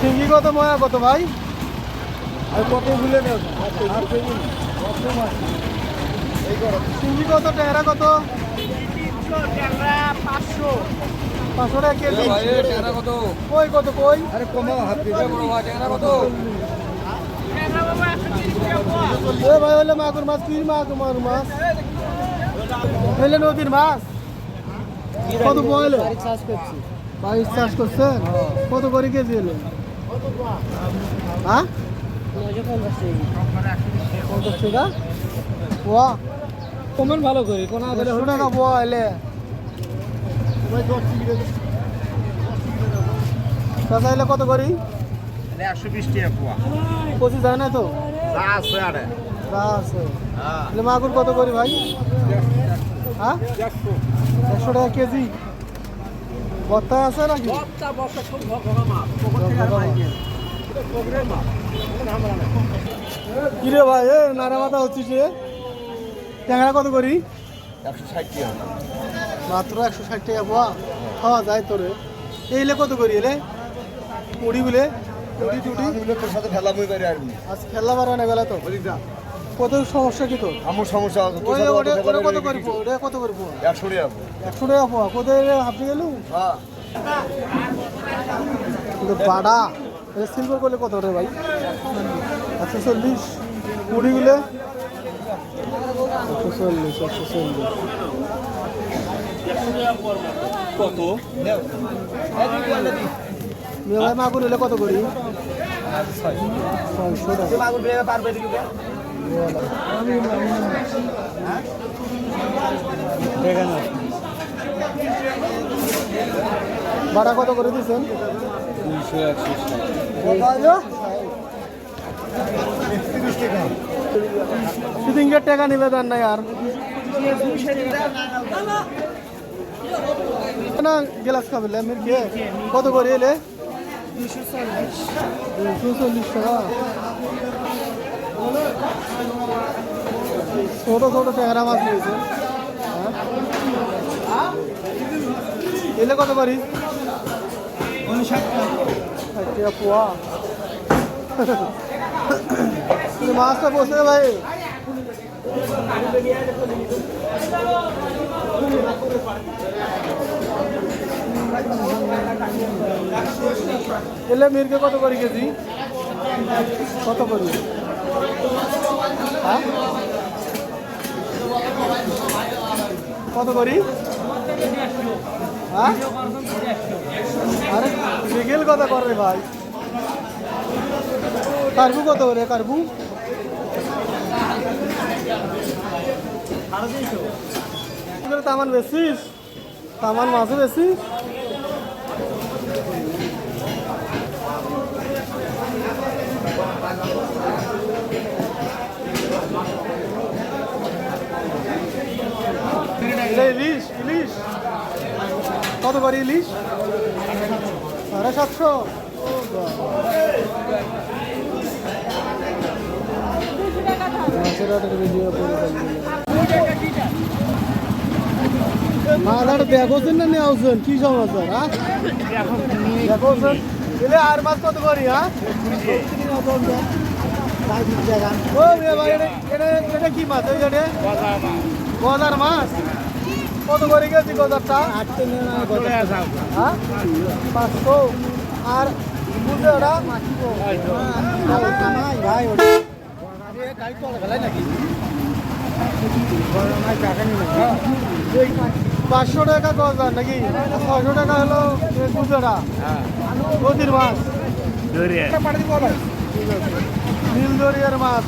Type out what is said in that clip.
শিঙ্গি কত, ময়া কত ভাই? আর কত ভুলে নেও, শিঙ্গি কত, ট্যাংরা কত? 500 টাকা কেজি। কই কত, কই? আরে কমা হাত দিবে বড় ভাই ট্যাংরা কত? এ ভাই হলে মাগুর মাছ, কি মাগুর মাছ? হইলে নদীর মাছ। কত বলে? বাইশ চাষ করছেন? কত করে কেজি এলো? হ্যাঁ 50 টাকা পোয়া। কমেন ভালো করে কোনা 100 টাকা পোয়া এলে চাচা এলে কত করি? 120 টাকা পোয়া। পঁচিশ যায় না তো? যা আছে আরে। যা আছে। এলে মাগুর কত করি ভাই? হ্যাঁ 100 টাকা কেজি। বত্তা আছে নাকি? কিরে ভাই, এ নারা মাথা হচ্ছিস রে? ট্যাংরা কত করি? 160 টাকা। মাত্র 160 টাকা পোয়া। খাওয়া যায় তোরে। এইলে কত করি এলে? মুড়ি বলে মুড়ি টুটি তোর সাথে খেলা মই করে আসবি। আজ খেলা বার না গেলা তো। কত সমস্যা কি তোর? আমার সমস্যা আছে। ওই ওটা কত করি পোয়া? ওটা কত করি পোয়া? 100 টাকা। 100 টাকা পোয়া। কোথায় হাঁপড়ে গেল? হ্যাঁ। বাড়া সিলভার করলে কত রে ভাই? 140। মুড়ি গুলে 140। কত? ভাই মাগুর হলে কত করি? 600 টাকা। মাগুর বেগে পারবে দিকে। বাড়া কত করে দিচ্ছেন? 230 টাকা নিবে দেন না আর না গ্লাস খাবে লেমের কে কত করে এলে? 240 টাকা। ছোট ছোট ট্যাংরা মাছ নিয়েছে। এলে কত পারি? 60 টাকা পোয়া। মাছটা বসে ভাই। এলে মিরকে কত করে কেজি? কত করি? হ্যাঁ কত করি? হ্যাঁ আরে বিকেল কথা করে ভাই। কার্বু কত করে? কার্বু তামান বেশিস? তামান মাছও বেশি? ইলিশ ইলিশ কত করে? ইলিশ 750। মাথাটা দেখোছেন না নিয়ে আসছেন? কি সমাচার? হ্যাঁ দেখোছেন এলে আর মাছ কত করি? হ্যাঁ ও ভাই এটা কি মাছ? ওই গজার মাছ কত করে গেছি? গজারটা 800। হ্যাঁ 500। আর বুঝে ওটা ভাই ওটা নাকি 500 টাকা গজার নাকি? 600 টাকা হলো গুজরা নদীর মাছ, নীল দরিয়ার মাছ।